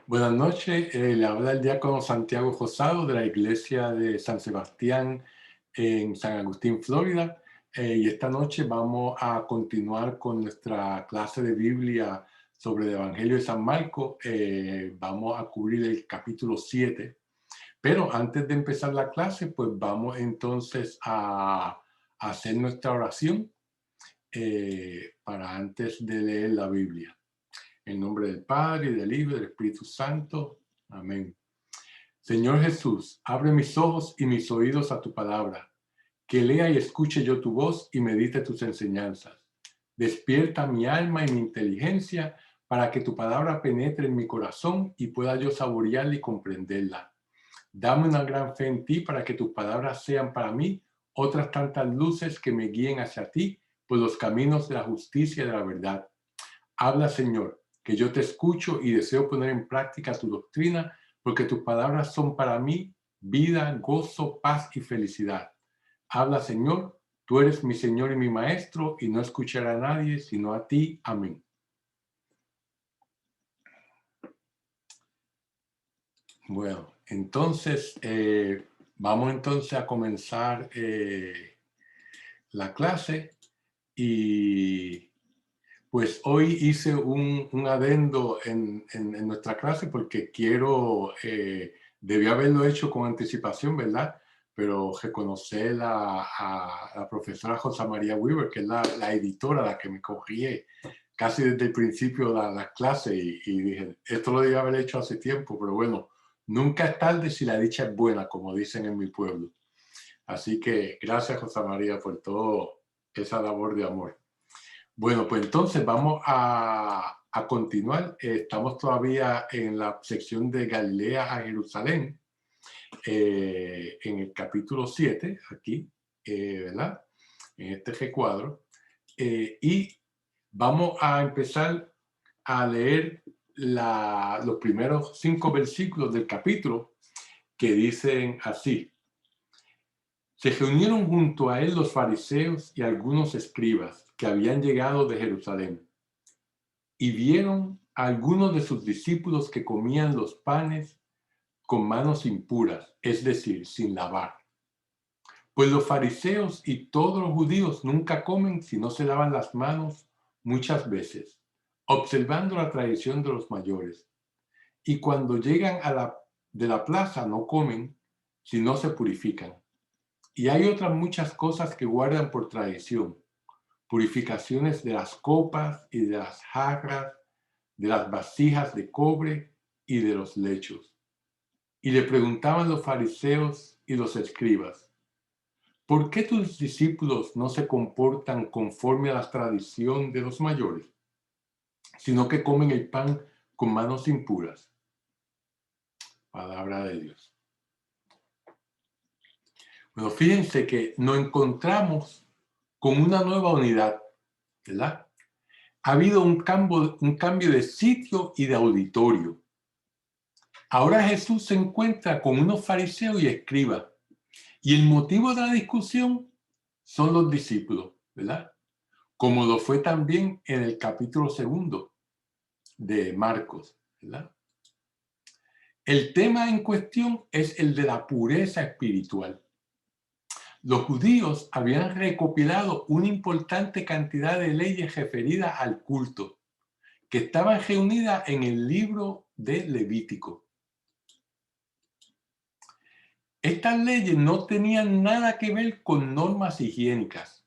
Buenas noches, le habla el diácono Santiago Rosado de la iglesia de San Sebastián en San Agustín, Florida. Y esta noche vamos a continuar con nuestra clase de Biblia sobre el Evangelio de San Marcos. Vamos a cubrir el capítulo 7. Pero antes de empezar la clase, pues vamos entonces a hacer nuestra oración para antes de leer la Biblia. En nombre del Padre, y del Hijo, y del Espíritu Santo. Amén. Señor Jesús, abre mis ojos y mis oídos a tu palabra. Que lea y escuche yo tu voz y medite tus enseñanzas. Despierta mi alma y mi inteligencia para que tu palabra penetre en mi corazón y pueda yo saborearla y comprenderla. Dame una gran fe en ti para que tus palabras sean para mí otras tantas luces que me guíen hacia ti por los caminos de la justicia y de la verdad. Habla, Señor, que yo te escucho y deseo poner en práctica tu doctrina, porque tus palabras son para mí vida, gozo, paz y felicidad. Habla, Señor, tú eres mi Señor y mi Maestro, y no escucharé a nadie sino a ti. Amén. Bueno, entonces vamos entonces a comenzar la clase y pues hoy hice un adendo en nuestra clase porque debí haberlo hecho con anticipación, ¿verdad? Pero reconocer a la profesora Rosa María Weaver, que es la editora, la que me corrí casi desde el principio la clase y dije, esto lo debí haber hecho hace tiempo, pero bueno, nunca es tarde si la dicha es buena, como dicen en mi pueblo. Así que gracias, Rosa María, por toda esa labor de amor. Bueno, pues entonces vamos a continuar. Estamos todavía en la sección de Galilea a Jerusalén, en el capítulo 7, aquí, ¿verdad? En este recuadro. Y vamos a empezar a leer los primeros 5 versículos del capítulo que dicen así. Se reunieron junto a él los fariseos y algunos escribas que habían llegado de Jerusalén. Y vieron a algunos de sus discípulos que comían los panes con manos impuras, es decir, sin lavar. Pues los fariseos y todos los judíos nunca comen si no se lavan las manos muchas veces, observando la tradición de los mayores. Y cuando llegan de la plaza no comen si no se purifican. Y hay otras muchas cosas que guardan por tradición, purificaciones de las copas y de las jarras, de las vasijas de cobre y de los lechos. Y le preguntaban los fariseos y los escribas, ¿por qué tus discípulos no se comportan conforme a la tradición de los mayores, sino que comen el pan con manos impuras? Palabra de Dios. Bueno, fíjense que nos encontramos con una nueva unidad, ¿verdad? Ha habido un cambio de sitio y de auditorio. Ahora Jesús se encuentra con unos fariseos y escribas. Y el motivo de la discusión son los discípulos, ¿verdad? Como lo fue también en el capítulo 2 de Marcos, ¿verdad? El tema en cuestión es el de la pureza espiritual. Los judíos habían recopilado una importante cantidad de leyes referidas al culto, que estaban reunidas en el libro de Levítico. Estas leyes no tenían nada que ver con normas higiénicas,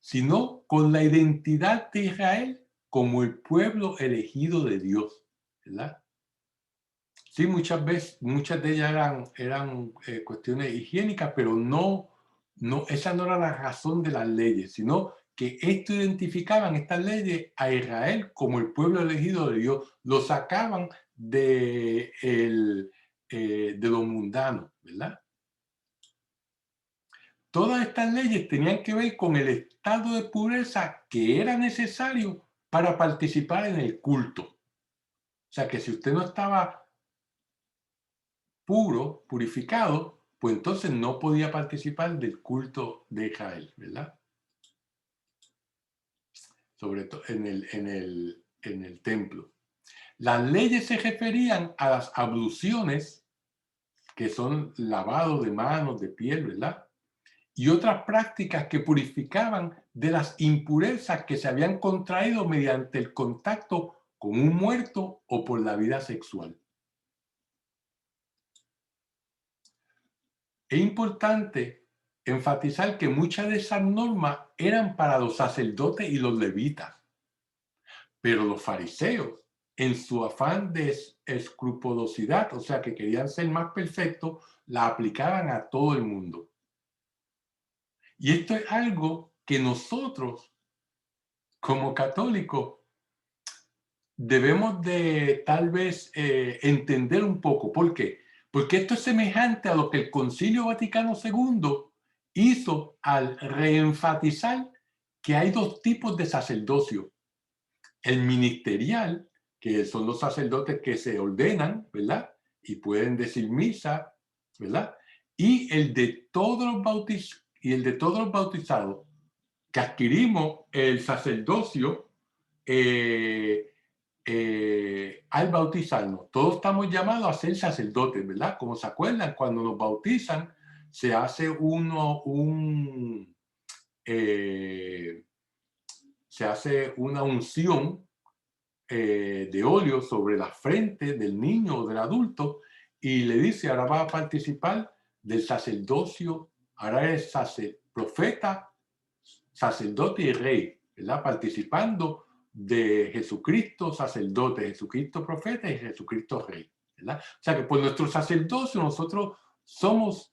sino con la identidad de Israel como el pueblo elegido de Dios, ¿verdad? Sí, muchas de ellas eran cuestiones higiénicas, pero esa no era la razón de las leyes, sino que identificaban estas leyes a Israel como el pueblo elegido de Dios, lo sacaban de lo mundano, ¿verdad? Todas estas leyes tenían que ver con el estado de pureza que era necesario para participar en el culto. O sea que si usted no estaba puro, purificado, pues entonces no podía participar del culto de Israel, ¿verdad? Sobre todo en el templo. Las leyes se referían a las abluciones, que son lavado de manos, de piel, ¿verdad? Y otras prácticas que purificaban de las impurezas que se habían contraído mediante el contacto con un muerto o por la vida sexual. Es importante enfatizar que muchas de esas normas eran para los sacerdotes y los levitas, pero los fariseos, en su afán de escrupulosidad, o sea, que querían ser más perfectos, la aplicaban a todo el mundo. Y esto es algo que nosotros, como católicos, debemos de tal vez entender un poco. ¿Por qué? Porque esto es semejante a lo que el Concilio Vaticano II hizo al reenfatizar que hay dos tipos de sacerdocio. El ministerial, que son los sacerdotes que se ordenan, ¿verdad? Y pueden decir misa, ¿verdad? Y el de todos los bautizados, que adquirimos el sacerdocio al bautizarnos. Todos estamos llamados a ser sacerdotes, ¿verdad? Como se acuerdan, cuando nos bautizan, se hace se hace una unción de óleo sobre la frente del niño o del adulto y le dice, ahora va a participar del sacerdocio, ahora es profeta, sacerdote y rey, ¿verdad? Participando de Jesucristo sacerdote, Jesucristo profeta y Jesucristo rey, ¿verdad? O sea que por nuestro sacerdocio nosotros somos,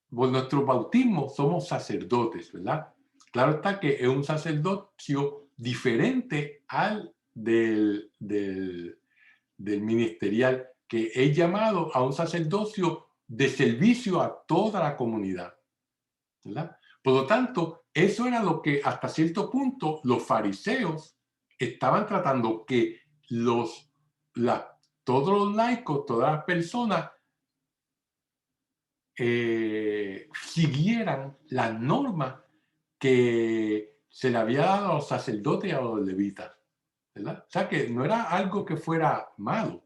por nuestro bautismo somos sacerdotes, ¿verdad? Claro está que es un sacerdocio diferente al del ministerial, que es llamado a un sacerdocio de servicio a toda la comunidad, ¿verdad? Por lo tanto, eso era lo que hasta cierto punto los fariseos estaban tratando, que todos los laicos, todas las personas siguieran las normas que se le había dado a los sacerdotes y a los levitas, ¿verdad? O sea que no era algo que fuera malo.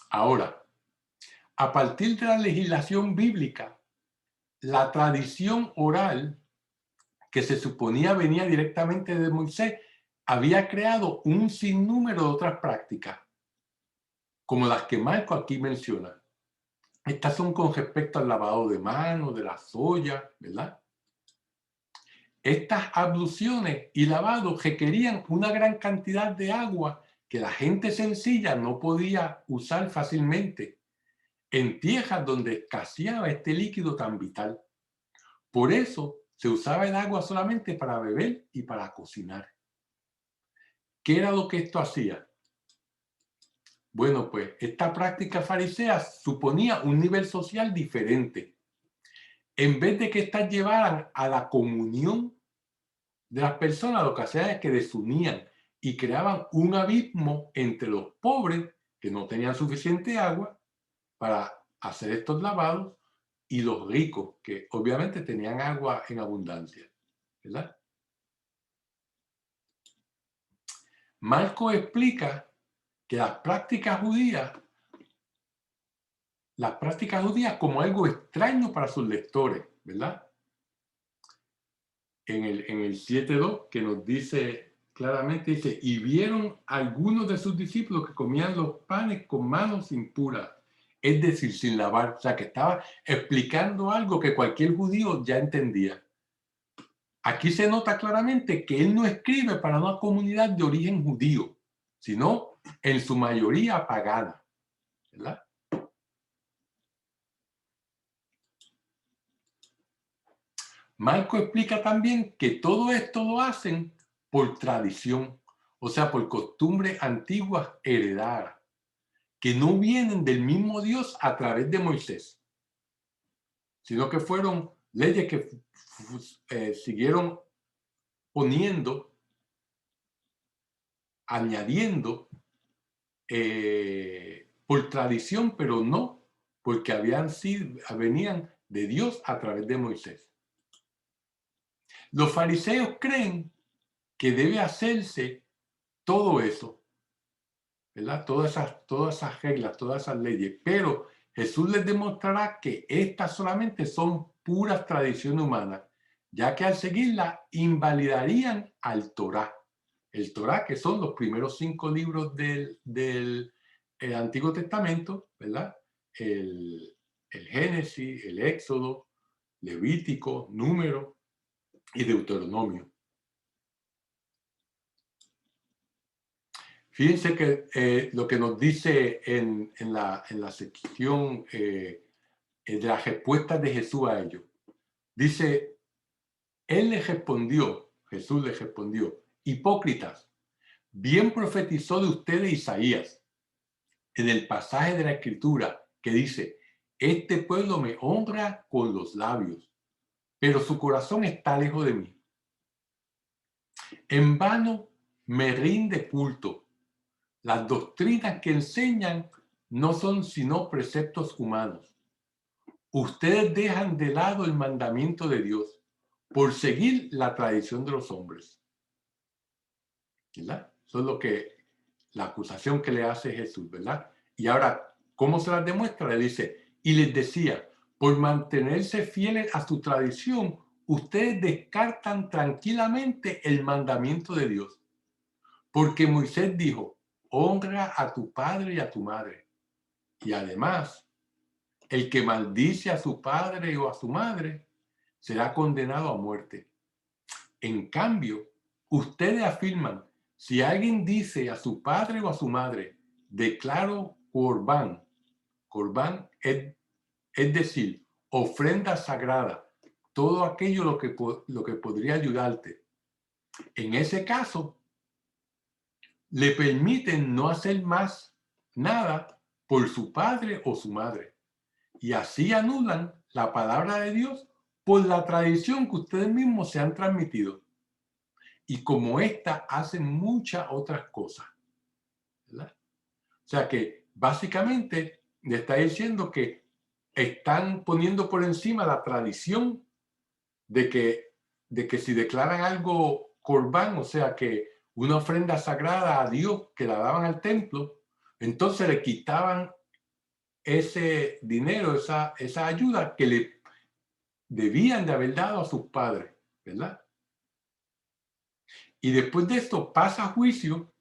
Ahora, a partir de la legislación bíblica, la tradición oral que se suponía venía directamente de Moisés, había creado un sinnúmero de otras prácticas, como las que Marco aquí menciona. Estas son con respecto al lavado de manos, de las ollas, ¿verdad? Estas abluciones y lavados requerían una gran cantidad de agua que la gente sencilla no podía usar fácilmente en tierras donde escaseaba este líquido tan vital. Por eso se usaba el agua solamente para beber y para cocinar. ¿Qué era lo que esto hacía? Bueno, pues esta práctica farisea suponía un nivel social diferente. En vez de que éstas llevaran a la comunión de las personas, lo que hacían es que desunían y creaban un abismo entre los pobres, que no tenían suficiente agua para hacer estos lavados, y los ricos, que obviamente tenían agua en abundancia, ¿verdad? Marco explica que las prácticas judías como algo extraño para sus lectores, ¿verdad? En el 7.2, que nos dice claramente, dice, y vieron algunos de sus discípulos que comían los panes con manos impuras, es decir, sin lavar. O sea, que estaba explicando algo que cualquier judío ya entendía. Aquí se nota claramente que él no escribe para una comunidad de origen judío, sino en su mayoría pagana, ¿verdad? Marco explica también que todo esto lo hacen por tradición, o sea, por costumbres antiguas heredadas, que no vienen del mismo Dios a través de Moisés, sino que fueron leyes que siguieron poniendo, añadiendo por tradición, pero no porque venían de Dios a través de Moisés. Los fariseos creen que debe hacerse todo eso, ¿verdad? Todas esas reglas, todas esas leyes. Pero Jesús les demostrará que estas solamente son puras tradiciones humanas, ya que al seguirlas invalidarían al Torá. El Torá, que son los primeros 5 libros del Antiguo Testamento, ¿verdad? El Génesis, el Éxodo, Levítico, Número y Deuteronomio. Fíjense que lo que nos dice en la sección de las respuestas de Jesús a ellos. Dice, Jesús les respondió, hipócritas, bien profetizó de ustedes Isaías en el pasaje de la Escritura que dice, este pueblo me honra con los labios, pero su corazón está lejos de mí. En vano me rinde culto. Las doctrinas que enseñan no son sino preceptos humanos. Ustedes dejan de lado el mandamiento de Dios por seguir la tradición de los hombres. ¿Verdad? Eso es la acusación que le hace Jesús, ¿verdad? Y ahora, ¿cómo se las demuestra? Le dice, y les decía, por mantenerse fieles a su tradición, ustedes descartan tranquilamente el mandamiento de Dios. Porque Moisés dijo, honra a tu padre y a tu madre. Y además, el que maldice a su padre o a su madre será condenado a muerte. En cambio, ustedes afirman, si alguien dice a su padre o a su madre, declaro Corbán, Corbán es decir, ofrenda sagrada, todo aquello lo que podría ayudarte. En ese caso, le permiten no hacer más nada por su padre o su madre. Y así anulan la palabra de Dios por la tradición que ustedes mismos se han transmitido. Y como esta, hacen muchas otras cosas, ¿verdad? O sea que básicamente le está diciendo que están poniendo por encima la tradición de que si declaran algo corbán, o sea que una ofrenda sagrada a Dios que la daban al templo, entonces le quitaban ese dinero, esa ayuda que le debían de haber dado a sus padres, ¿verdad? Y después de esto pasa juicio.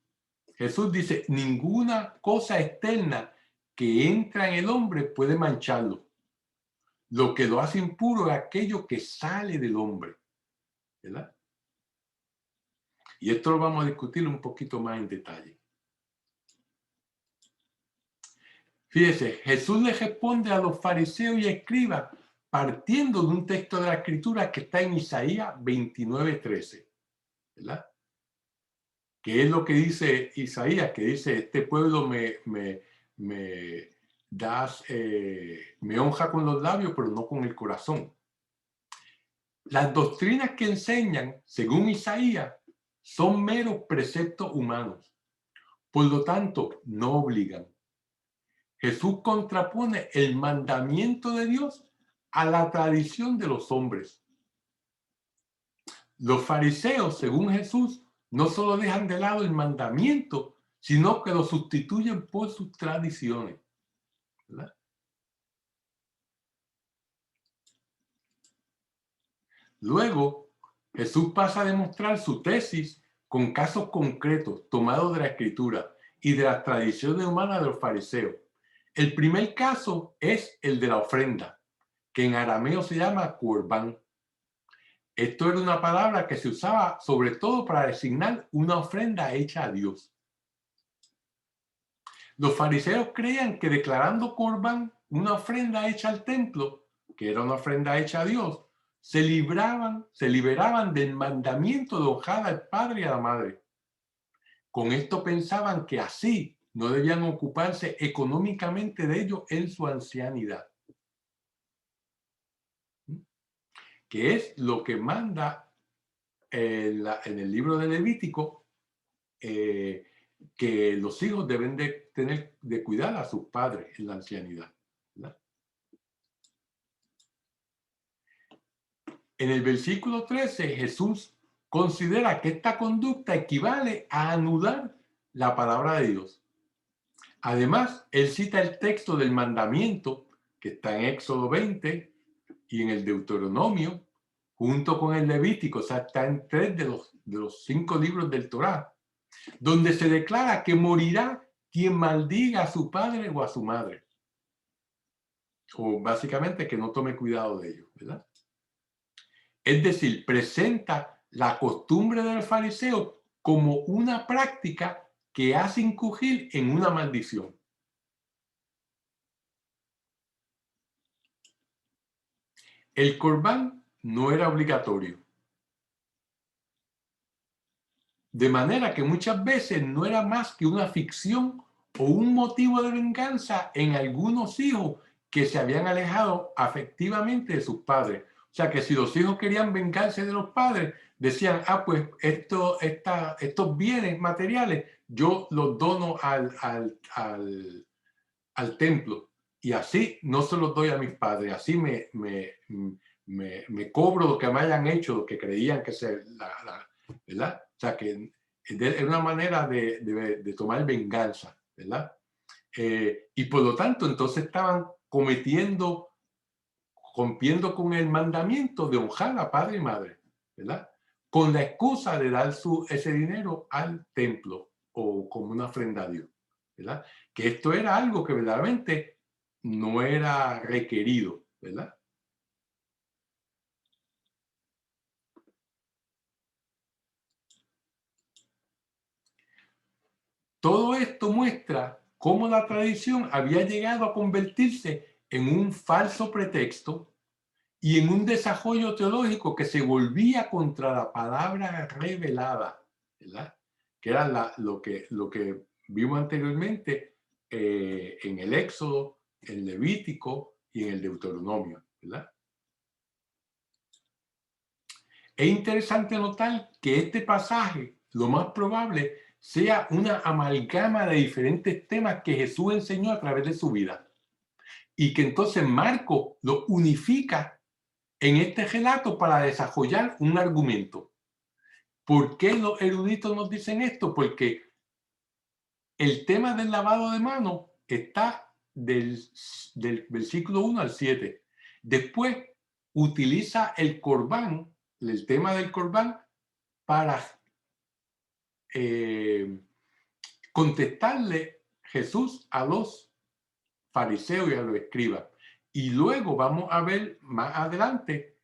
Jesús dice, ninguna cosa externa que entra en el hombre puede mancharlo. Lo que lo hace impuro es aquello que sale del hombre, ¿verdad? Y esto lo vamos a discutir un poquito más en detalle. Fíjese, Jesús le responde a los fariseos y escribas partiendo de un texto de la Escritura que está en Isaías 29:13, ¿verdad? Que es lo que dice Isaías, que dice, este pueblo me honra con los labios, pero no con el corazón. Las doctrinas que enseñan, según Isaías, son meros preceptos humanos. Por lo tanto, no obligan. Jesús contrapone el mandamiento de Dios a la tradición de los hombres. Los fariseos, según Jesús, no solo dejan de lado el mandamiento, sino que lo sustituyen por sus tradiciones, ¿verdad? Luego, Jesús pasa a demostrar su tesis con casos concretos tomados de la Escritura y de las tradiciones humanas de los fariseos. El primer caso es el de la ofrenda, que en arameo se llama corbán. Esto era una palabra que se usaba sobre todo para designar una ofrenda hecha a Dios. Los fariseos creían que declarando corbán, una ofrenda hecha al templo, que era una ofrenda hecha a Dios, se liberaban del mandamiento de honrar al padre y a la madre. Con esto pensaban que así no debían ocuparse económicamente de ellos en su ancianidad. Que es lo que manda en el libro de Levítico, que los hijos deben de cuidar a sus padres en la ancianidad, ¿verdad? En el versículo 13, Jesús considera que esta conducta equivale a anular la palabra de Dios. Además, él cita el texto del mandamiento que está en Éxodo 20 y en el Deuteronomio, junto con el Levítico, o sea, está en 3 de los 5 libros del Torá, donde se declara que morirá quien maldiga a su padre o a su madre. O básicamente que no tome cuidado de ellos, ¿verdad? Es decir, presenta la costumbre del fariseo como una práctica que hace incurrir en una maldición. El corbán no era obligatorio, de manera que muchas veces no era más que una ficción o un motivo de venganza en algunos hijos que se habían alejado afectivamente de sus padres. O sea que si los hijos querían vengarse de los padres, decían, pues estos bienes materiales yo los dono al templo y así no se los doy a mis padres, así me cobro lo que me hayan hecho, lo que creían que se, ¿verdad? O sea que es una manera de tomar venganza, ¿verdad? Y por lo tanto, entonces estaban rompiendo con el mandamiento de honrar a padre y madre, ¿verdad? Con la excusa de dar ese dinero al templo o como una ofrenda a Dios, ¿verdad? Que esto era algo que verdaderamente no era requerido, ¿verdad? Todo esto muestra cómo la tradición había llegado a convertirse en un falso pretexto y en un desarrollo teológico que se volvía contra la palabra revelada, ¿verdad? Que era lo que vimos anteriormente en el Éxodo, en Levítico y en el Deuteronomio, ¿verdad? Es interesante notar que este pasaje, lo más probable, sea una amalgama de diferentes temas que Jesús enseñó a través de su vida. Y que entonces Marco lo unifica en este relato para desarrollar un argumento. ¿Por qué los eruditos nos dicen esto? Porque el tema del lavado de manos está del versículo 1 al 7. Después utiliza el corbán, el tema del corbán, para eh, contestarle Jesús a los fariseos y a los escribas. Y luego vamos a ver más adelante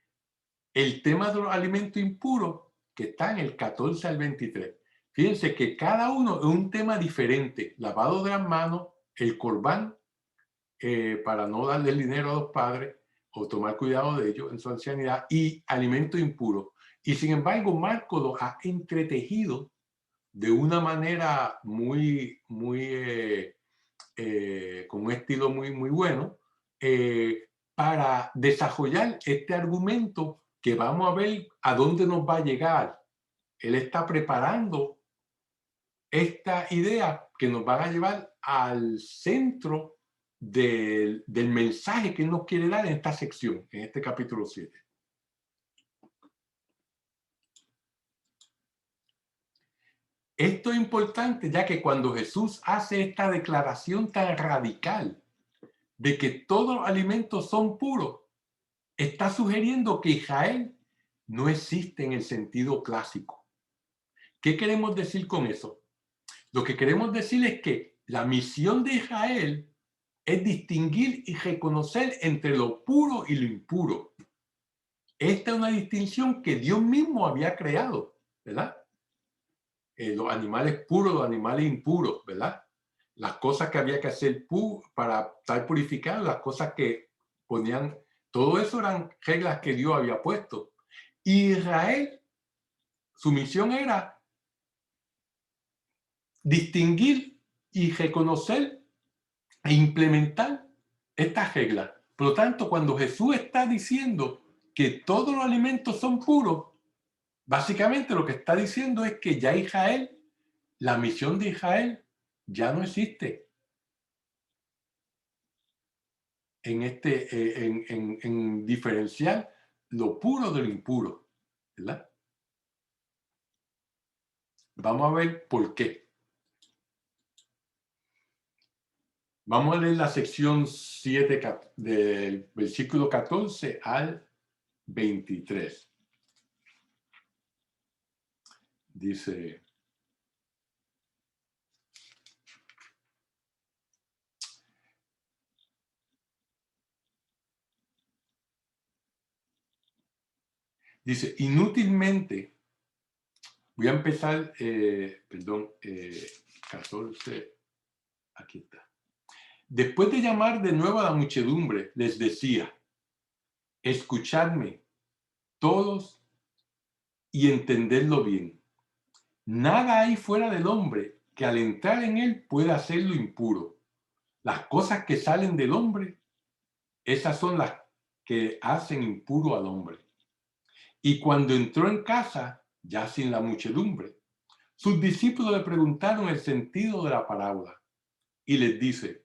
el tema de los alimentos impuros que está en el 14 al 23. Fíjense que cada uno es un tema diferente. Lavado de las manos, el corbán, para no darle el dinero a los padres o tomar cuidado de ellos en su ancianidad, y alimentos impuros. Y sin embargo, Marco lo ha entretejido de una manera con un estilo muy bueno, para desarrollar este argumento que vamos a ver a dónde nos va a llegar. Él está preparando esta idea que nos va a llevar al centro del mensaje que él nos quiere dar en esta sección, en este capítulo 7. Esto es importante ya que cuando Jesús hace esta declaración tan radical de que todos los alimentos son puros, está sugiriendo que Israel no existe en el sentido clásico. ¿Qué queremos decir con eso? Lo que queremos decir es que la misión de Israel es distinguir y reconocer entre lo puro y lo impuro. Esta es una distinción que Dios mismo había creado, ¿verdad? Los animales puros, los animales impuros, ¿verdad? Las cosas que había que hacer para estar purificados, las cosas que ponían, todo eso eran reglas que Dios había puesto. Y Israel, su misión era distinguir y reconocer e implementar estas reglas. Por lo tanto, cuando Jesús está diciendo que todos los alimentos son puros, básicamente lo que está diciendo es que ya Israel, la misión de Israel ya no existe en diferenciar lo puro de lo impuro, ¿verdad? Vamos a ver por qué. Vamos a leer la sección 7 del versículo 14 al 23. Dice: inútilmente, voy a empezar, 14, aquí está. Después de llamar de nuevo a la muchedumbre, les decía: escuchadme todos y entendedlo bien. Nada hay fuera del hombre que al entrar en él pueda hacerlo impuro. Las cosas que salen del hombre, esas son las que hacen impuro al hombre. Y cuando entró en casa, ya sin la muchedumbre, sus discípulos le preguntaron el sentido de la parábola y les dice: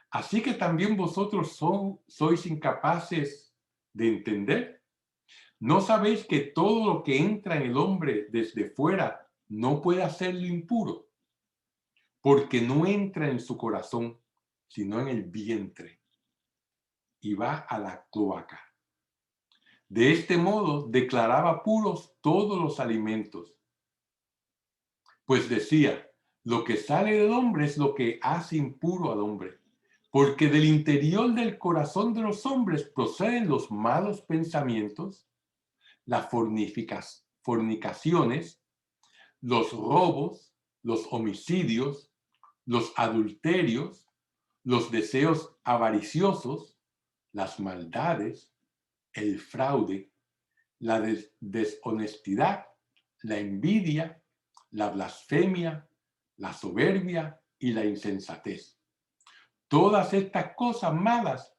¿así que también vosotros sois incapaces de entender? ¿No sabéis que todo lo que entra en el hombre desde fuera no puede hacerlo impuro? Porque no entra en su corazón, sino en el vientre, y va a la cloaca. De este modo declaraba puros todos los alimentos. Pues decía: lo que sale del hombre es lo que hace impuro al hombre. Porque del interior del corazón de los hombres proceden los malos pensamientos, las fornicaciones, los robos, los homicidios, los adulterios, los deseos avariciosos, las maldades, el fraude, la deshonestidad, la envidia, la blasfemia, la soberbia y la insensatez. Todas estas cosas malas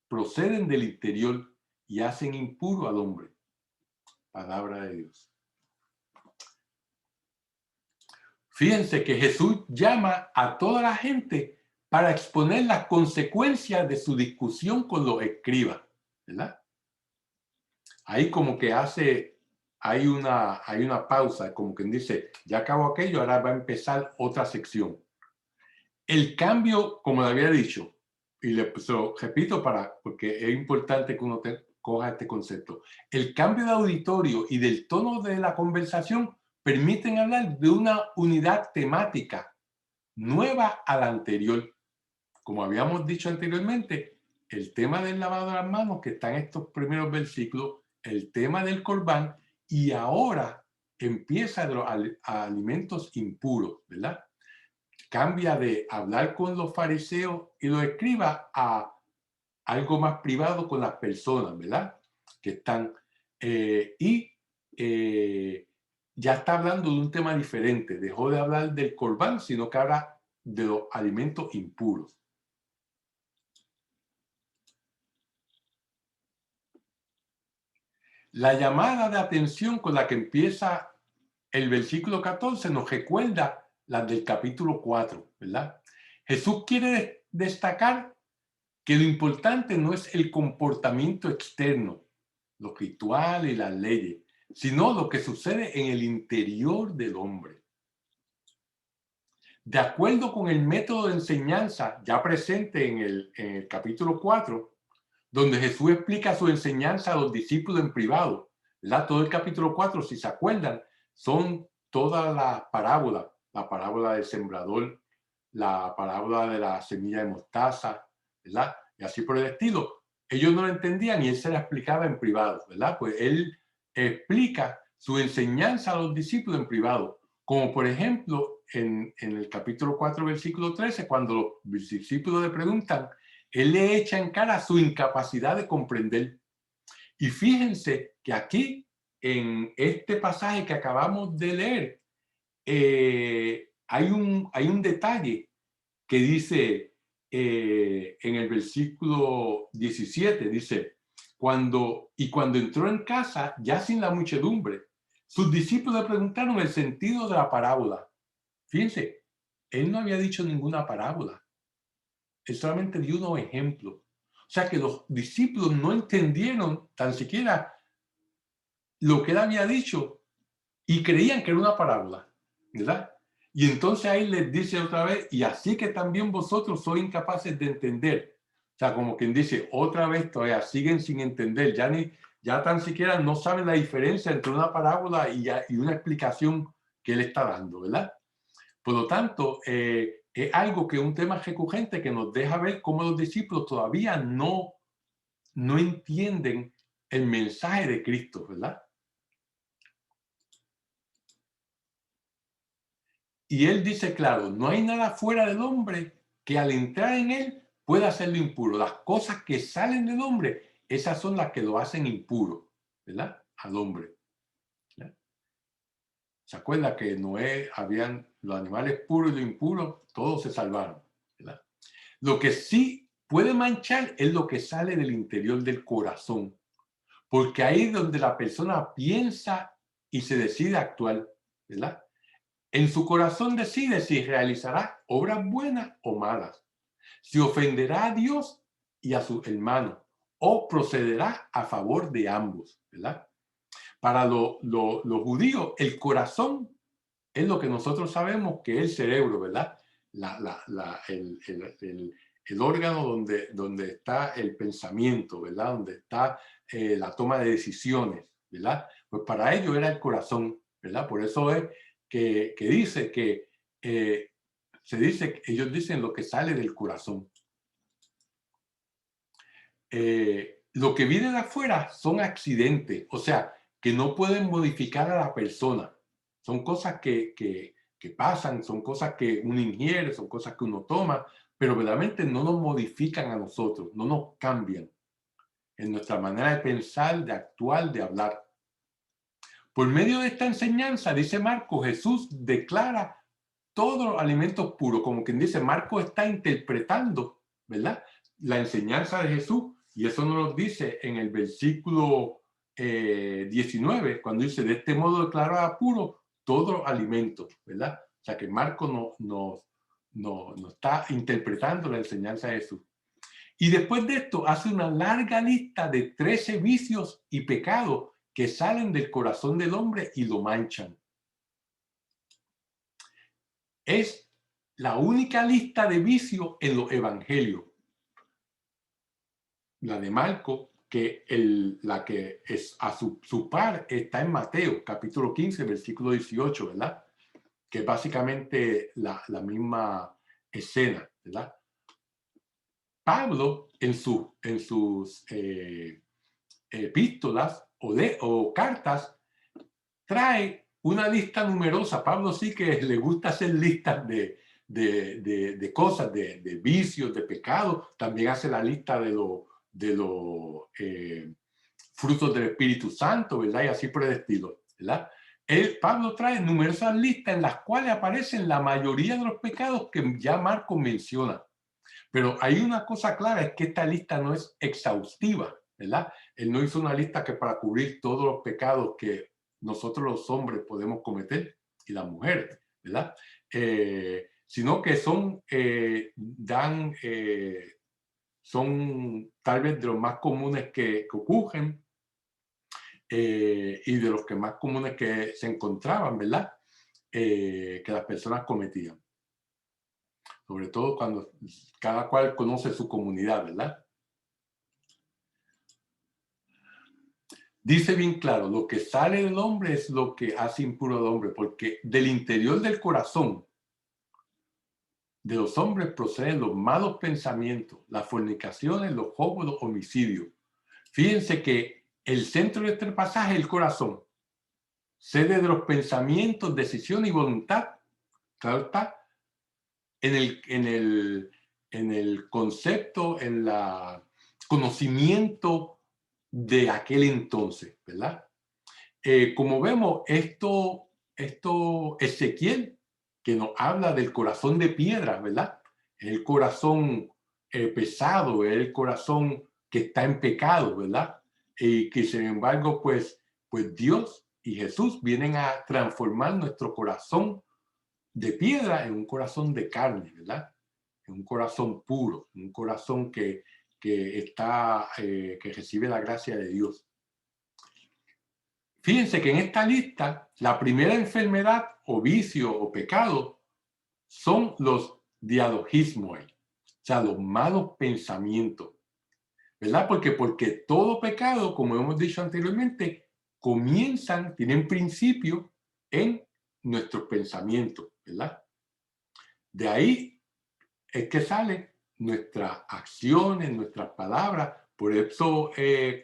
proceden del interior y hacen impuro al hombre. Palabra de Dios. Fíjense que Jesús llama a toda la gente para exponer las consecuencias de su discusión con los escribas, ¿verdad? Ahí como que hay una pausa, como quien dice: ya acabó aquello, ahora va a empezar otra sección. El cambio, como le había dicho, y lo repito porque es importante que uno coja este concepto. El cambio de auditorio y del tono de la conversación permiten hablar de una unidad temática nueva a la anterior. Como habíamos dicho anteriormente, el tema del lavado de las manos, que está en estos primeros versículos, el tema del Corbán, y ahora empieza de los alimentos impuros, ¿verdad? Cambia de hablar con los fariseos y los escribas a algo más privado con las personas, ¿verdad? Que están, ya está hablando de un tema diferente. Dejó de hablar del Corbán, sino que habla de los alimentos impuros. La llamada de atención con la que empieza el versículo 14 nos recuerda la del capítulo 4, ¿verdad? Jesús quiere destacar que lo importante no es el comportamiento externo, los rituales y las leyes, sino lo que sucede en el interior del hombre. De acuerdo con el método de enseñanza ya presente en el capítulo 4, donde Jesús explica su enseñanza a los discípulos en privado, ¿verdad? Todo el capítulo 4, si se acuerdan, son todas las parábolas: la parábola del sembrador, la parábola de la semilla de mostaza, ¿verdad? Y así por el estilo. Ellos no lo entendían y él se la explicaba en privado, ¿verdad? Pues él explica su enseñanza a los discípulos en privado, como por ejemplo en el capítulo 4, versículo 13, cuando los discípulos le preguntan, él le echa en cara su incapacidad de comprender. Y fíjense que aquí, en este pasaje que acabamos de leer, hay un detalle que dice en el versículo 17, dice: cuando entró en casa, ya sin la muchedumbre, sus discípulos le preguntaron el sentido de la parábola. Fíjense, él no había dicho ninguna parábola. Él solamente dio unos ejemplos. O sea que los discípulos no entendieron tan siquiera lo que él había dicho y creían que era una parábola. ¿verdad? Y entonces ahí les dice otra vez, y así que también vosotros sois incapaces de entender. O sea, como quien dice, otra vez todavía siguen sin entender, ya tan siquiera no saben la diferencia entre una parábola y una explicación que él está dando, ¿verdad? Por lo tanto, es algo que es un tema recurrente que nos deja ver cómo los discípulos todavía no entienden el mensaje de Cristo, ¿verdad? Y él dice, claro, no hay nada fuera del hombre que al entrar en él pueda hacerlo impuro. Las cosas que salen del hombre, esas son las que lo hacen impuro, ¿verdad? Al hombre. ¿Verdad? ¿Se acuerda que Noé, habían los animales puros y los impuros, todos se salvaron, ¿verdad? Lo que sí puede manchar es lo que sale del interior del corazón, porque ahí es donde la persona piensa y se decide actuar, ¿verdad? En su corazón decide si realizará obras buenas o malas, si ofenderá a Dios y a sus hermanos, o procederá a favor de ambos, ¿verdad? Para los judíos, el corazón es lo que nosotros sabemos que es el cerebro, ¿verdad? El órgano donde está el pensamiento, ¿verdad? Donde está la toma de decisiones, ¿verdad? Pues para ellos era el corazón, ¿verdad? Por eso es que dice que ellos dicen lo que sale del corazón. Lo que viene de afuera son accidentes, o sea, que no pueden modificar a la persona. Son cosas que pasan, son cosas que uno ingiere, son cosas que uno toma, pero verdaderamente no nos modifican a nosotros, no nos cambian en nuestra manera de pensar, de actuar, de hablar. Por medio de esta enseñanza, dice Marcos, Jesús declara todos los alimentos puros, como quien dice, Marcos está interpretando, ¿verdad? La enseñanza de Jesús, y eso nos lo dice en el versículo 19, cuando dice, de este modo declaraba puro todos los alimentos, ¿verdad? O sea que Marcos no está interpretando la enseñanza de Jesús. Y después de esto hace una larga lista de 13 vicios y pecados que salen del corazón del hombre y lo manchan. Es la única lista de vicios en los evangelios. La de Marco, la que es a su par está en Mateo, capítulo 15, versículo 18, ¿verdad? Que es básicamente la misma escena, ¿verdad? Pablo, en sus epístolas o cartas, trae una lista numerosa. Pablo sí que le gusta hacer listas de cosas, de vicios, de pecados. También hace la lista de los frutos del Espíritu Santo, ¿verdad? Y así por el estilo, ¿verdad? Pablo trae numerosas listas en las cuales aparecen la mayoría de los pecados que ya Marcos menciona. Pero hay una cosa clara, es que esta lista no es exhaustiva, ¿verdad? Él no hizo una lista que para cubrir todos los pecados que nosotros los hombres podemos cometer y las mujeres, ¿verdad? Sino que son tal vez de los más comunes que ocurren y de los que más comunes que se encontraban, ¿verdad? Que las personas cometían. Sobre todo cuando cada cual conoce su comunidad, ¿verdad? Dice bien claro, lo que sale del hombre es lo que hace impuro al hombre, porque del interior del corazón de los hombres proceden los malos pensamientos, las fornicaciones, los robos, los homicidios. Fíjense que el centro de este pasaje es el corazón, sede de los pensamientos, decisión y voluntad. Claro está, en el concepto, en el conocimiento de aquel entonces, ¿verdad? Como vemos, Ezequiel, que nos habla del corazón de piedra, ¿verdad? El corazón pesado, el corazón que está en pecado, ¿verdad? Y que sin embargo, pues Dios y Jesús vienen a transformar nuestro corazón de piedra en un corazón de carne, ¿verdad? En un corazón puro, un corazón que recibe la gracia de Dios. Fíjense que en esta lista, la primera enfermedad o vicio o pecado son los dialogismos, o sea, los malos pensamientos, ¿verdad? Porque todo pecado, como hemos dicho anteriormente, tienen principio en nuestros pensamientos, ¿verdad? De ahí es que salen nuestras acciones, nuestras palabras. Por eso,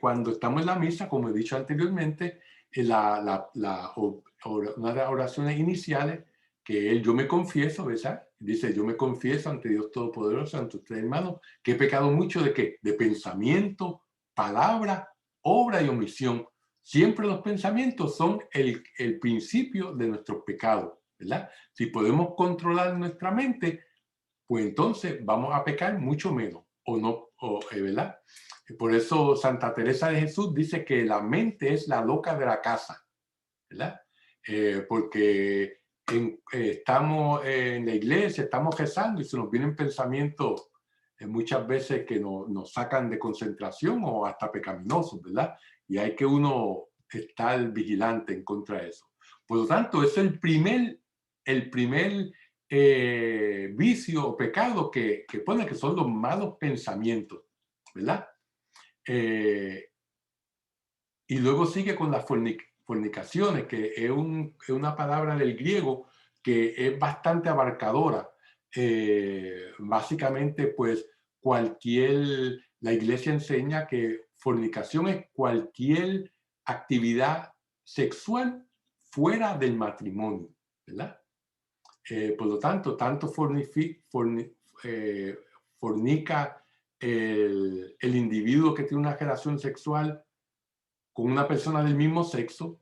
cuando estamos en la misa, como he dicho anteriormente, una de las oraciones iniciales, que es yo me confieso, ¿verdad? Dice, yo me confieso ante Dios Todopoderoso, ante ustedes, hermanos, que he pecado mucho ¿de qué? De pensamiento, palabra, obra y omisión. Siempre los pensamientos son el principio de nuestros pecados, ¿verdad? Si podemos controlar nuestra mente, pues entonces vamos a pecar mucho menos, o no, ¿verdad? Por eso Santa Teresa de Jesús dice que la mente es la loca de la casa, ¿verdad? Porque estamos en la iglesia, estamos rezando y se nos vienen pensamientos muchas veces que nos sacan de concentración o hasta pecaminosos, ¿verdad? Y hay que uno estar vigilante en contra de eso. Por lo tanto, es el primer vicio o pecado que pone, que son los malos pensamientos, ¿verdad? Y luego sigue con las fornicaciones, que es una palabra del griego que es bastante abarcadora. Básicamente, pues la iglesia enseña que fornicación es cualquier actividad sexual fuera del matrimonio, ¿verdad? Por lo tanto fornica el individuo que tiene una relación sexual con una persona del mismo sexo,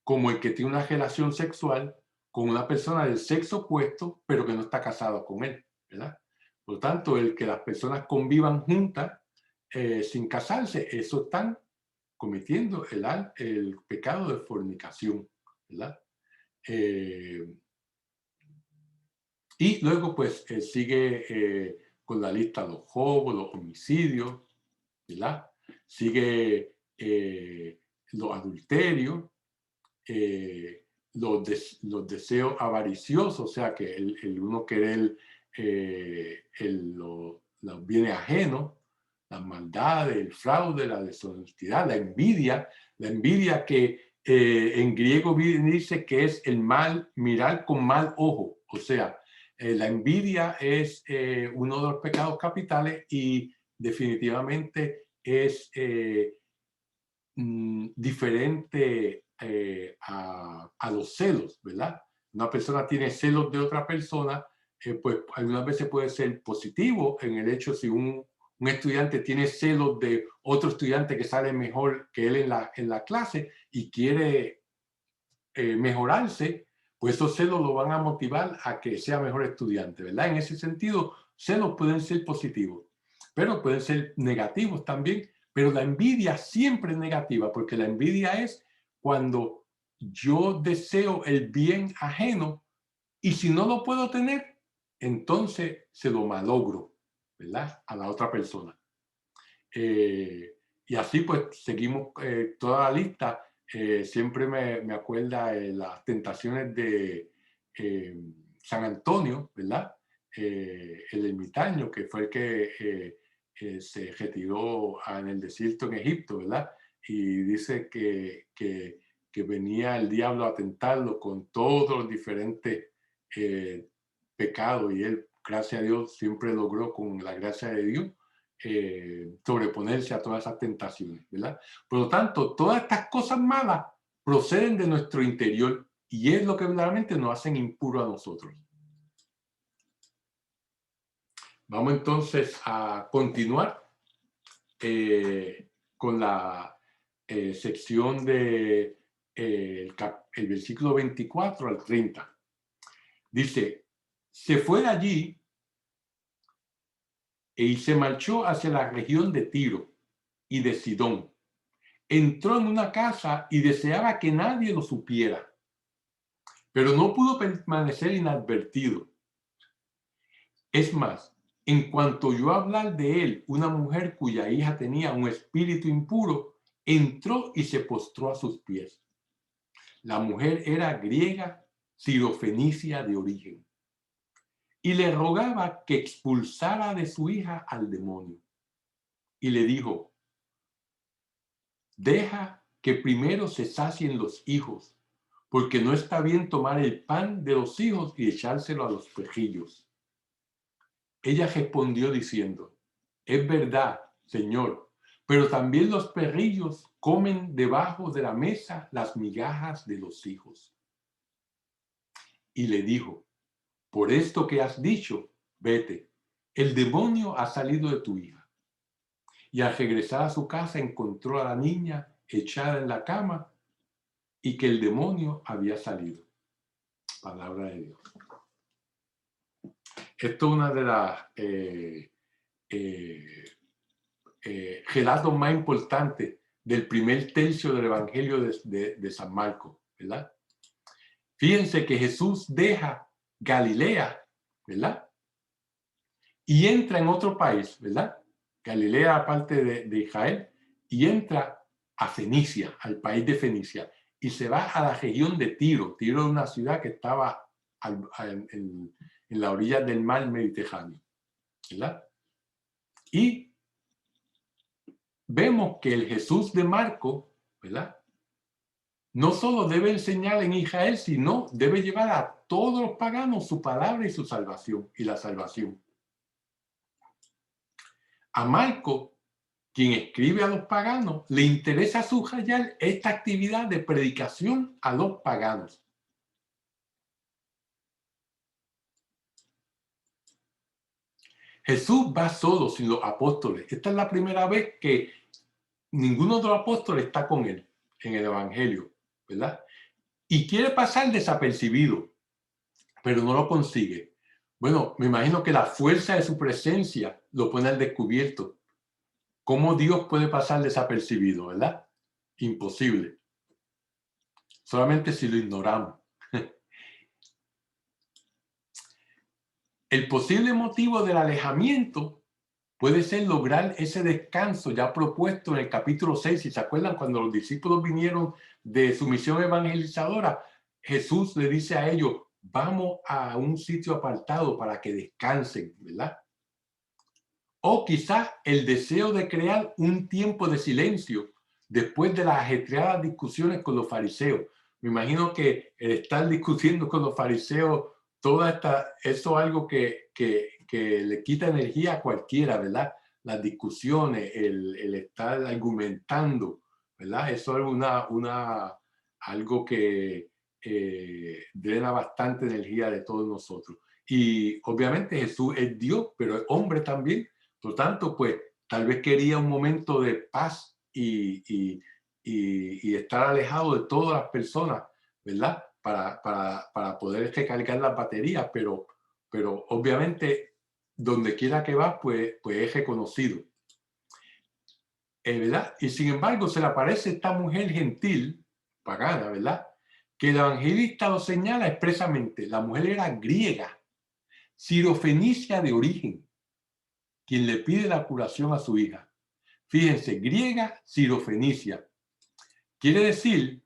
como el que tiene una relación sexual con una persona del sexo opuesto, pero que no está casado con él, ¿verdad? Por lo tanto, el que las personas convivan juntas sin casarse, eso están cometiendo el pecado de fornicación, ¿verdad? Y luego, pues, sigue con la lista los robos, los homicidios, ¿verdad? Sigue los adulterios, los deseos avariciosos, o sea, que el uno querer los bienes ajenos, las maldades, el fraude, la deshonestidad, la envidia que en griego dice que es el mal, mirar con mal ojo, o sea, la envidia es uno de los pecados capitales y definitivamente es diferente a los celos, ¿verdad? Una persona tiene celos de otra persona, pues algunas veces puede ser positivo en el hecho si un estudiante tiene celos de otro estudiante que sale mejor que él en la clase y quiere mejorarse, pues esos celos lo van a motivar a que sea mejor estudiante, ¿verdad? En ese sentido, celos pueden ser positivos, pero pueden ser negativos también. Pero la envidia siempre es negativa, porque la envidia es cuando yo deseo el bien ajeno y si no lo puedo tener, entonces se lo malogro, ¿verdad? A la otra persona. Y así pues seguimos toda la lista. Siempre me acuerda las tentaciones de San Antonio, ¿verdad? El ermitaño, que fue el que se retiró en el desierto en Egipto, ¿verdad? Y dice que venía el diablo a tentarlo con todos los diferentes pecados y él, gracias a Dios, siempre logró con la gracia de Dios sobreponerse a todas esas tentaciones, ¿verdad? Por lo tanto, todas estas cosas malas proceden de nuestro interior y es lo que verdaderamente nos hacen impuros a nosotros. Vamos entonces a continuar con la sección de el versículo 24 al 30. Dice, se fue de allí y se marchó hacia la región de Tiro y de Sidón. Entró en una casa y deseaba que nadie lo supiera, pero no pudo permanecer inadvertido. Es más, en cuanto oyó hablar de él, una mujer cuya hija tenía un espíritu impuro, entró y se postró a sus pies. La mujer era griega, sirofenicia de origen, y le rogaba que expulsara de su hija al demonio. Y le dijo: deja que primero se sacien los hijos, porque no está bien tomar el pan de los hijos y echárselo a los perrillos. Ella respondió diciendo: es verdad, Señor, pero también los perrillos comen debajo de la mesa las migajas de los hijos. Y le dijo: por esto que has dicho, vete, el demonio ha salido de tu hija. Y al regresar a su casa encontró a la niña echada en la cama y que el demonio había salido. Palabra de Dios. Esto es una de las relatos más importantes del primer tercio del Evangelio de San Marcos, ¿verdad? Fíjense que Jesús deja Galilea, ¿verdad? Y entra en otro país, ¿verdad? Galilea, aparte de Israel, y entra a Fenicia, al país de Fenicia, y se va a la región de Tiro. Tiro es una ciudad que estaba en la orilla del mar Mediterráneo, ¿verdad? Y vemos que el Jesús de Marcos, ¿verdad? No solo debe enseñar en Israel, sino debe llevar a todos los paganos su palabra y su salvación, y la salvación. A Marco, quien escribe a los paganos, le interesa subrayar esta actividad de predicación a los paganos. Jesús va solo sin los apóstoles. Esta es la primera vez que ninguno de los apóstoles está con él en el Evangelio, ¿verdad? Y quiere pasar desapercibido, pero no lo consigue. Bueno, me imagino que la fuerza de su presencia lo pone al descubierto. ¿Cómo Dios puede pasar desapercibido, verdad? Imposible. Solamente si lo ignoramos. El posible motivo del alejamiento puede ser lograr ese descanso ya propuesto en el capítulo 6. Si se acuerdan, cuando los discípulos vinieron de su misión evangelizadora, Jesús le dice a ellos: vamos a un sitio apartado para que descansen, ¿verdad? O quizás el deseo de crear un tiempo de silencio después de las ajetreadas discusiones con los fariseos. Me imagino que el estar discutiendo con los fariseos, eso es algo que le quita energía a cualquiera, ¿verdad? Las discusiones, el estar argumentando, ¿verdad? Eso es algo que drena bastante energía de todos nosotros. Y obviamente Jesús es Dios, pero es hombre también. Por tanto, pues tal vez quería un momento de paz y estar alejado de todas las personas, ¿verdad? Para poder recargar las baterías, pero obviamente donde quiera que va, pues es reconocido. ¿Verdad? Y sin embargo se le aparece esta mujer gentil, pagana, ¿verdad? Que el evangelista lo señala expresamente. La mujer era griega, sirofenicia de origen, quien le pide la curación a su hija. Fíjense, griega, sirofenicia. Quiere decir,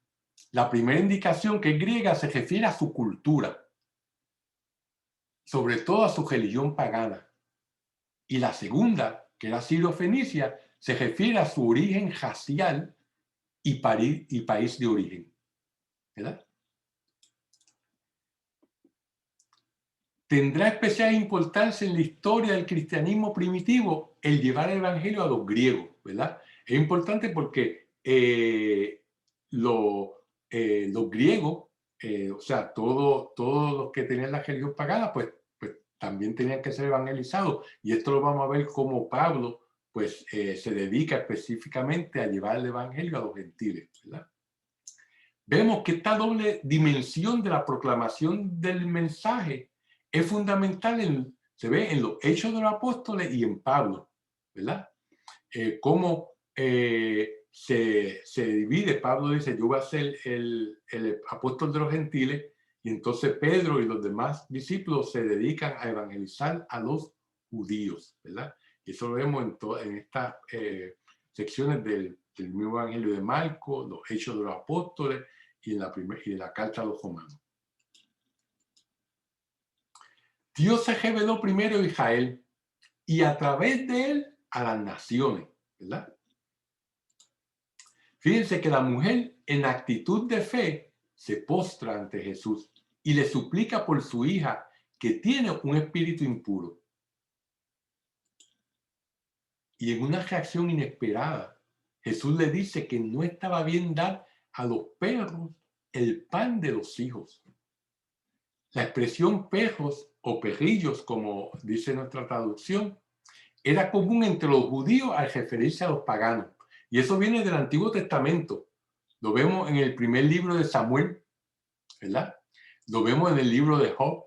la primera indicación que es griega se refiere a su cultura, sobre todo a su religión pagana. Y la segunda, que era sirofenicia, se refiere a su origen racial y país de origen, ¿verdad? Tendrá especial importancia en la historia del cristianismo primitivo el llevar el evangelio a los griegos, ¿verdad? Es importante porque los griegos, o sea, todos los que tenían la religión pagana, pues también tenían que ser evangelizados. Y esto lo vamos a ver como Pablo, pues se dedica específicamente a llevar el evangelio a los gentiles, ¿verdad? Vemos que esta doble dimensión de la proclamación del mensaje es fundamental, se ve en los Hechos de los Apóstoles y en Pablo, ¿verdad? Cómo se divide. Pablo dice: yo voy a ser el apóstol de los gentiles, y entonces Pedro y los demás discípulos se dedican a evangelizar a los judíos, ¿verdad? Y eso lo vemos en estas secciones del mismo evangelio de Marcos, los Hechos de los Apóstoles y en la carta a los romanos. Dios se reveló primero a Israel y a través de él a las naciones, ¿verdad? Fíjense que la mujer en actitud de fe se postra ante Jesús y le suplica por su hija que tiene un espíritu impuro. Y en una reacción inesperada, Jesús le dice que no estaba bien dar a los perros el pan de los hijos. La expresión perros o perrillos, como dice nuestra traducción, era común entre los judíos al referirse a los paganos. Y eso viene del Antiguo Testamento. Lo vemos en el primer libro de Samuel, ¿verdad? Lo vemos en el libro de Job,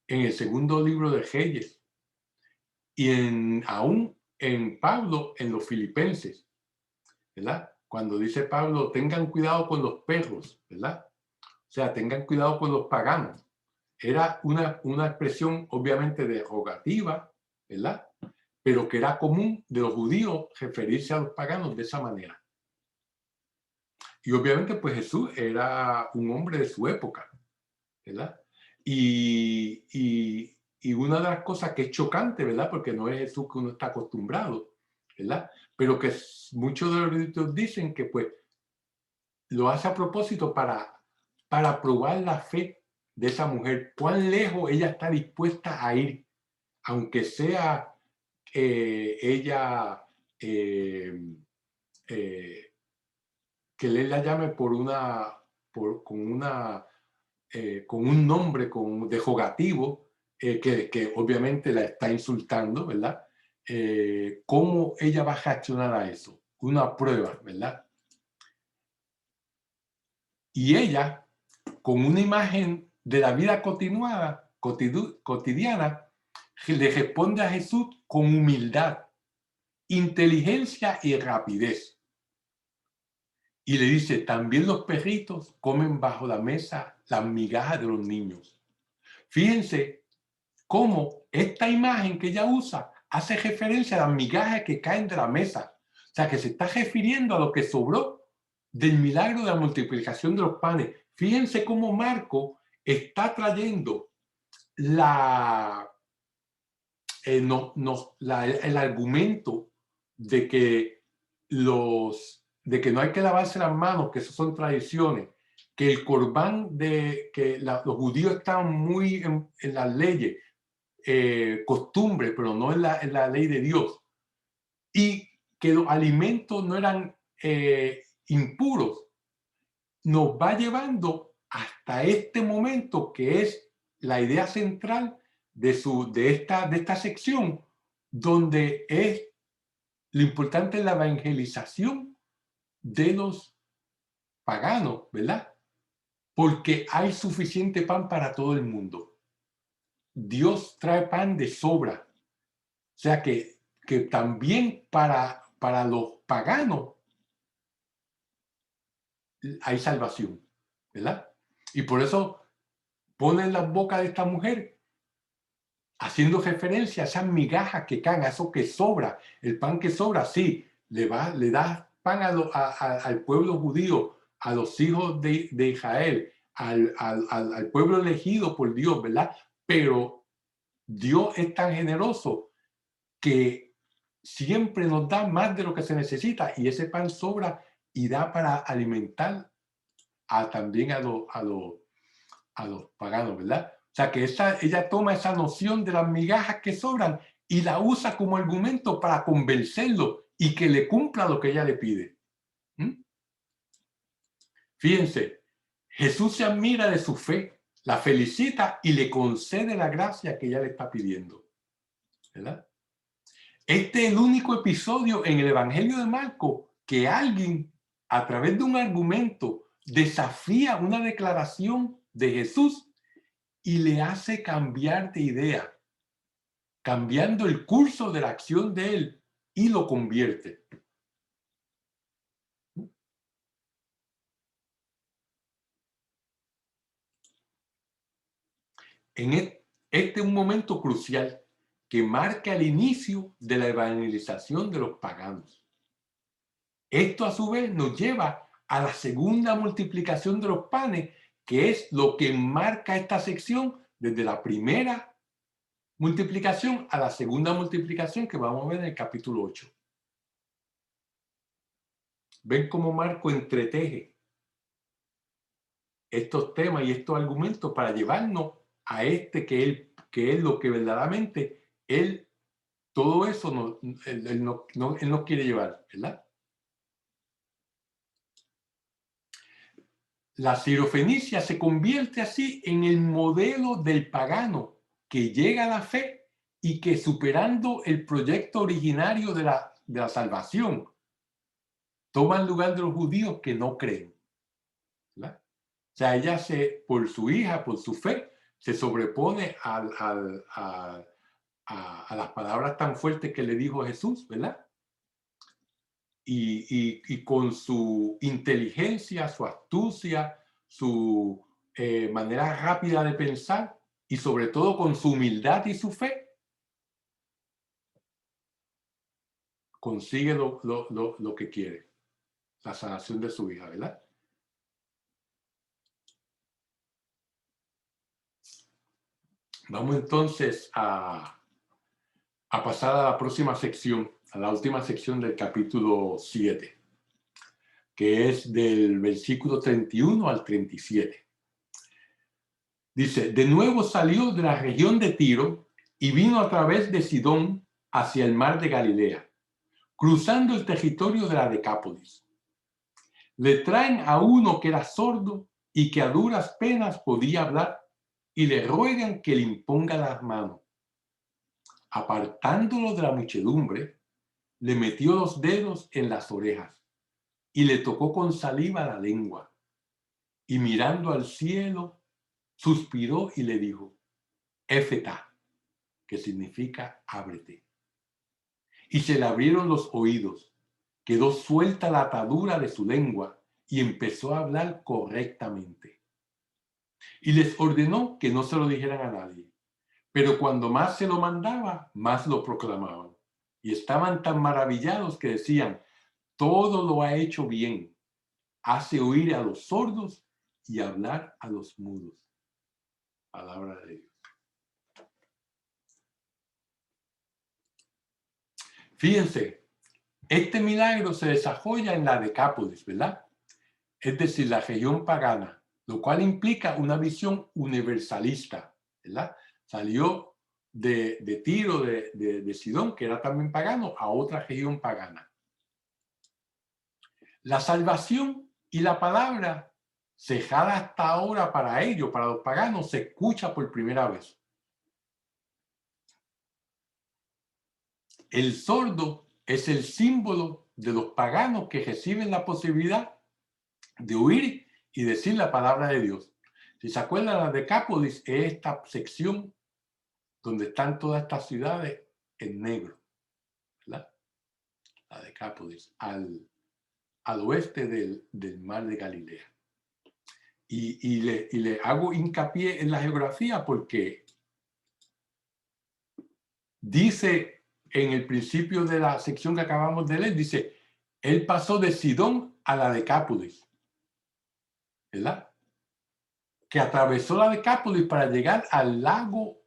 en el segundo libro de Reyes y aún en Pablo en los Filipenses, ¿verdad? Cuando dice Pablo, tengan cuidado con los perros, ¿verdad? O sea, tengan cuidado con los paganos. Era una expresión obviamente derogativa, ¿verdad? Pero que era común de los judíos referirse a los paganos de esa manera. Y obviamente pues Jesús era un hombre de su época, ¿verdad? Y una de las cosas que es chocante, ¿verdad? Porque no es Jesús que uno está acostumbrado, ¿verdad? Pero que muchos de los eruditos dicen que pues lo hace a propósito para probar la fe de esa mujer, cuán lejos ella está dispuesta a ir, aunque sea ella que él la llame con un nombre dejogativo, que obviamente la está insultando, ¿verdad? ¿Cómo ella va a reaccionar a eso? Una prueba, ¿verdad? Y ella, con una imagen de la vida cotidiana, le responde a Jesús con humildad, inteligencia y rapidez. Y le dice, también los perritos comen bajo la mesa las migajas de los niños. Fíjense cómo esta imagen que ella usa hace referencia a las migajas que caen de la mesa. O sea, que se está refiriendo a lo que sobró del milagro de la multiplicación de los panes. Fíjense cómo Marco está trayendo el argumento de que no hay que lavarse las manos, que eso son tradiciones, que el corbán los judíos estaban muy en las leyes, costumbres, pero no en la ley de Dios, y que los alimentos no eran impuros, nos va llevando hasta este momento que es la idea central de esta sección, donde es lo importante es la evangelización de los paganos, ¿verdad? Porque hay suficiente pan para todo el mundo. Dios trae pan de sobra. O sea que también para los paganos hay salvación, ¿verdad? Y por eso pone en la boca de esta mujer, haciendo referencia a esas migajas que caen, a eso que sobra, el pan que sobra, sí, le da pan al pueblo judío, a los hijos de Israel, al pueblo elegido por Dios, ¿verdad? Pero Dios es tan generoso que siempre nos da más de lo que se necesita y ese pan sobra y da para alimentar también a los paganos, ¿verdad? O sea que ella toma esa noción de las migajas que sobran y la usa como argumento para convencerlo y que le cumpla lo que ella le pide. Fíjense, Jesús se admira de su fe, la felicita y le concede la gracia que ella le está pidiendo, ¿verdad? Este es el único episodio en el Evangelio de Marcos que alguien, a través de un argumento, desafía una declaración de Jesús y le hace cambiar de idea, cambiando el curso de la acción de él y lo convierte. Este es un momento crucial que marca el inicio de la evangelización de los paganos. Esto a su vez nos lleva a la segunda multiplicación de los panes, que es lo que marca esta sección desde la primera multiplicación a la segunda multiplicación que vamos a ver en el capítulo 8. ¿Ven cómo Marco entreteje estos temas y estos argumentos para llevarnos a que es lo que verdaderamente todo eso él no quiere llevar, ¿verdad? La sirofenicia se convierte así en el modelo del pagano que llega a la fe y que, superando el proyecto originario de la salvación, toma el lugar de los judíos que no creen, ¿verdad? O sea, ella por su hija, por su fe, se sobrepone a las palabras tan fuertes que le dijo Jesús, ¿verdad? Y con su inteligencia, su astucia, su manera rápida de pensar y sobre todo con su humildad y su fe, consigue lo que quiere, la sanación de su hija, ¿verdad? Vamos entonces a pasar a la próxima sección, a la última sección del capítulo 7, que es del versículo 31 al 37. Dice, de nuevo salió de la región de Tiro y vino a través de Sidón hacia el mar de Galilea, cruzando el territorio de la Decápolis. Le traen a uno que era sordo y que a duras penas podía hablar y le ruegan que le imponga las manos. Apartándolo de la muchedumbre, le metió los dedos en las orejas y le tocó con saliva la lengua. Y mirando al cielo, suspiró y le dijo, Éfeta, que significa ábrete. Y se le abrieron los oídos, quedó suelta la atadura de su lengua y empezó a hablar correctamente. Y les ordenó que no se lo dijeran a nadie. Pero cuando más se lo mandaba, más lo proclamaban. Y estaban tan maravillados que decían, todo lo ha hecho bien. Hace oír a los sordos y hablar a los mudos. Palabra de Dios. Fíjense, este milagro se desarrolla en la Decápolis, ¿verdad? Es decir, la región pagana, lo cual implica una visión universalista, ¿verdad? Salió de Tiro, de Sidón, que era también pagano, a otra región pagana. La salvación y la palabra cejada hasta ahora para ellos, para los paganos, se escucha por primera vez. El sordo es el símbolo de los paganos que reciben la posibilidad de oír y decir la palabra de Dios. Si se acuerdan, la Decápolis es esta sección donde están todas estas ciudades en negro, ¿verdad? La Decápolis, al oeste del mar de Galilea. Y le hago hincapié en la geografía porque dice en el principio de la sección que acabamos de leer, dice, él pasó de Sidón a la Decápolis, ¿verdad? Que atravesó la Decápolis para llegar al lago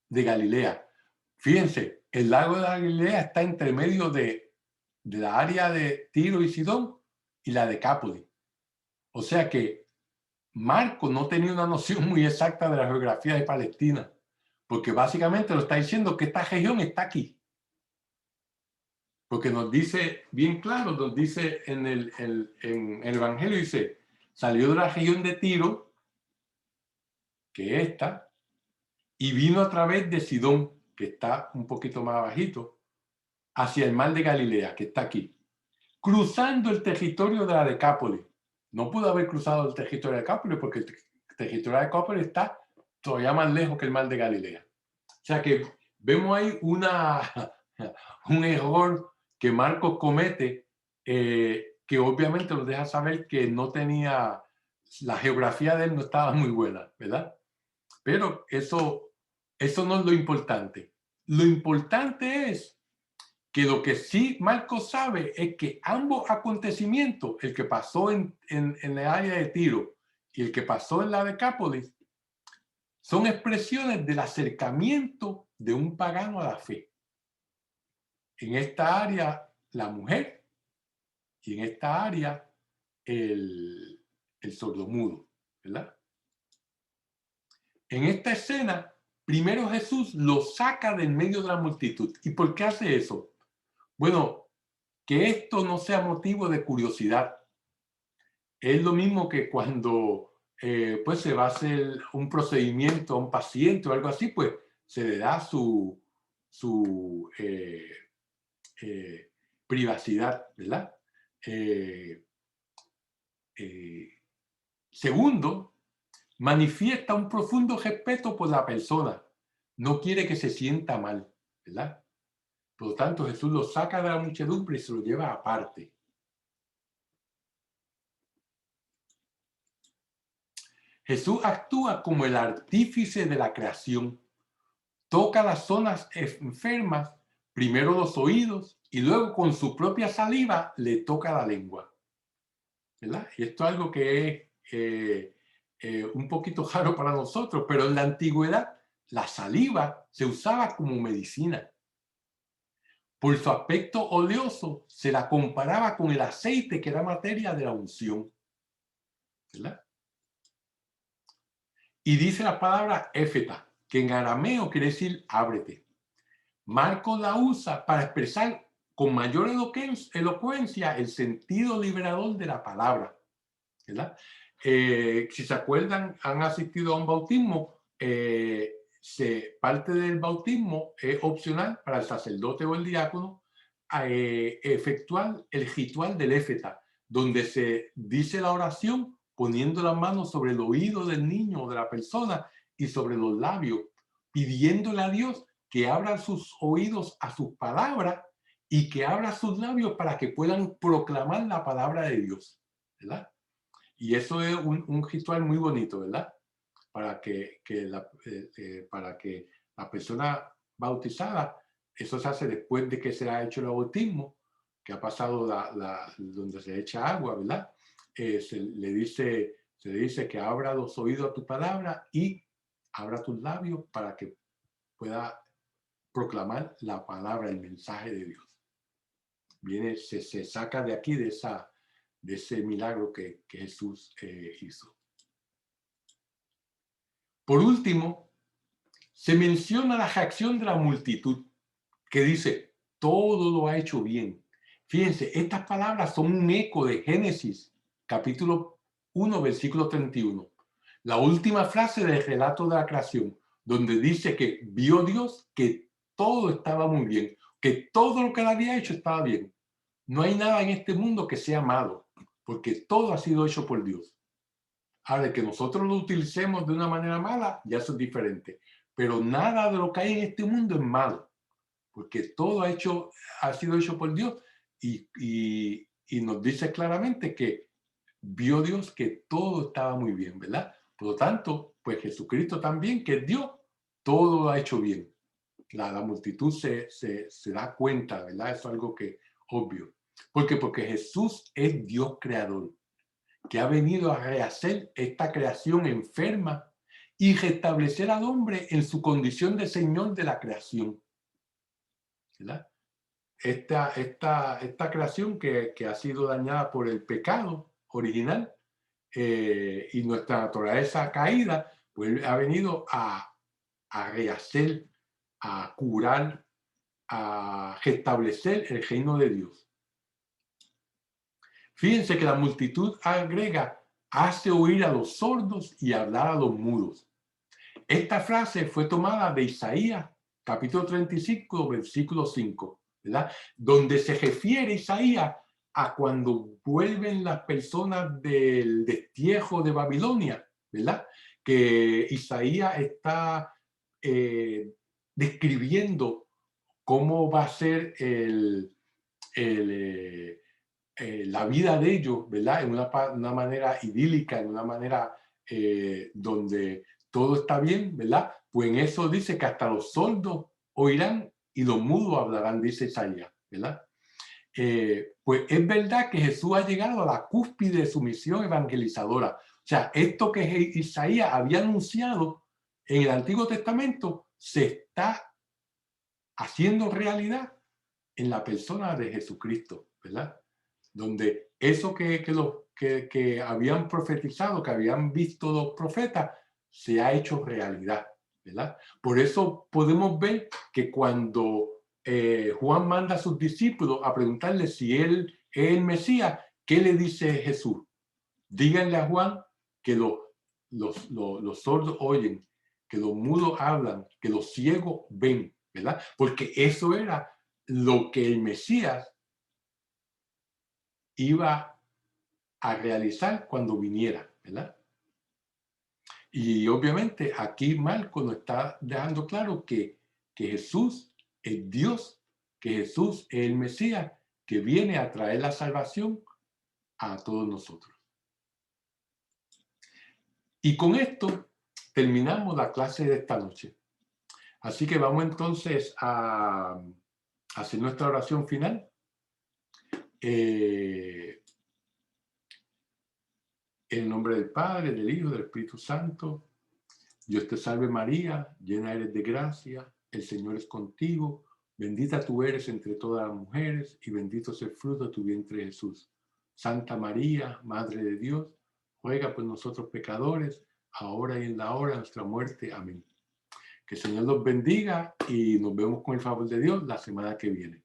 de Galilea. Fíjense, el lago de Galilea está entre medio de la área de Tiro y Sidón y la Decápolis. O sea que Marco no tenía una noción muy exacta de la geografía de Palestina, porque básicamente lo está diciendo que esta región está aquí. Porque nos dice bien claro, nos dice en el Evangelio, dice, salió de la región de Tiro, que es esta, y vino a través de Sidón, que está un poquito más abajito, hacia el mar de Galilea, que está aquí, cruzando el territorio de la Decápolis. No pudo haber cruzado el territorio de Decápolis porque el territorio de Decápolis está todavía más lejos que el mar de Galilea. O sea que vemos ahí un error que Marcos comete, que obviamente nos deja saber que no tenía, la geografía de él no estaba muy buena, ¿verdad? Pero eso no es lo importante. Lo importante es que lo que sí Marcos sabe es que ambos acontecimientos, el que pasó en el área de Tiro y el que pasó en la Decápolis, son expresiones del acercamiento de un pagano a la fe. En esta área, la mujer, y en esta área, el sordomudo, ¿verdad? En esta escena, primero Jesús lo saca del medio de la multitud. ¿Y por qué hace eso? Bueno, que esto no sea motivo de curiosidad. Es lo mismo que cuando pues se va a hacer un procedimiento a un paciente o algo así, pues se le da su privacidad, ¿verdad? Eh, eh, Segundo, manifiesta un profundo respeto por la persona. No quiere que se sienta mal, ¿verdad? Por lo tanto, Jesús lo saca de la muchedumbre y se lo lleva aparte. Jesús actúa como el artífice de la creación. Toca las zonas enfermas, primero los oídos y luego con su propia saliva le toca la lengua, ¿verdad? Y esto es algo que es un poquito raro para nosotros, pero en la antigüedad la saliva se usaba como medicina. Por su aspecto oleoso se la comparaba con el aceite que era materia de la unción, ¿verdad? Y dice la palabra éfeta, que en arameo quiere decir ábrete. Marcos la usa para expresar con mayor elocuencia el sentido liberador de la palabra, ¿verdad? Si se acuerdan, han asistido a un bautismo, parte del bautismo es opcional para el sacerdote o el diácono efectuar el ritual del éfeta, donde se dice la oración poniendo las manos sobre el oído del niño o de la persona y sobre los labios, pidiéndole a Dios que abra sus oídos a sus palabras y que abra sus labios para que puedan proclamar la palabra de Dios, ¿verdad? Y eso es un ritual muy bonito, ¿verdad? Para que la persona bautizada, eso se hace después de que se ha hecho el bautismo, que ha pasado donde se echa agua, ¿verdad? Se le dice que abra los oídos a tu palabra y abra tus labios para que pueda proclamar la palabra, el mensaje de Dios. Se saca de aquí, de ese milagro que Jesús hizo. Por último, se menciona la reacción de la multitud, que dice, todo lo ha hecho bien. Fíjense, estas palabras son un eco de Génesis, capítulo 1, versículo 31. La última frase del relato de la creación, donde dice que vio Dios que todo estaba muy bien, que todo lo que él había hecho estaba bien. No hay nada en este mundo que sea malo, porque todo ha sido hecho por Dios. Ahora, que nosotros lo utilicemos de una manera mala, ya eso es diferente. Pero nada de lo que hay en este mundo es malo, porque todo ha sido hecho por Dios y nos dice claramente que vio Dios que todo estaba muy bien, ¿verdad? Por lo tanto, pues Jesucristo también, que es Dios, todo lo ha hecho bien. La multitud se da cuenta, ¿verdad? Eso es algo que obvio. Porque Jesús es Dios creador, que ha venido a rehacer esta creación enferma y restablecer al hombre en su condición de Señor de la creación, ¿verdad? Esta creación que ha sido dañada por el pecado original y nuestra naturaleza caída, pues ha venido a rehacer, a curar, a restablecer el reino de Dios. Fíjense que la multitud agrega, hace oír a los sordos y hablar a los mudos. Esta frase fue tomada de Isaías, capítulo 35, versículo 5, ¿verdad? Donde se refiere Isaías a cuando vuelven las personas del destierro de Babilonia, ¿verdad? Que Isaías está describiendo cómo va a ser la vida de ellos, ¿verdad? En una manera idílica, en una manera donde todo está bien, ¿verdad? Pues en eso dice que hasta los sordos oirán y los mudos hablarán, dice Isaías, ¿verdad? Pues es verdad que Jesús ha llegado a la cúspide de su misión evangelizadora. O sea, esto que Isaías había anunciado en el Antiguo Testamento se está haciendo realidad en la persona de Jesucristo, ¿verdad? Donde eso que habían profetizado, que habían visto los profetas, se ha hecho realidad, ¿verdad? Por eso podemos ver que cuando Juan manda a sus discípulos a preguntarle si él es el Mesías, ¿qué le dice Jesús? Díganle a Juan que los sordos oyen, que los mudos hablan, que los ciegos ven, ¿verdad? Porque eso era lo que el Mesías iba a realizar cuando viniera, ¿verdad? Y obviamente aquí Marco nos está dejando claro que Jesús es Dios, que Jesús es el Mesías, que viene a traer la salvación a todos nosotros. Y con esto terminamos la clase de esta noche. Así que vamos entonces a hacer nuestra oración final. En el nombre del Padre, del Hijo, del Espíritu Santo. Dios te salve María, llena eres de gracia, el Señor es contigo, bendita tú eres entre todas las mujeres y bendito es el fruto de tu vientre Jesús. Santa María, Madre de Dios, ruega por nosotros pecadores, ahora y en la hora de nuestra muerte. Amén. Que el Señor los bendiga y nos vemos con el favor de Dios la semana que viene.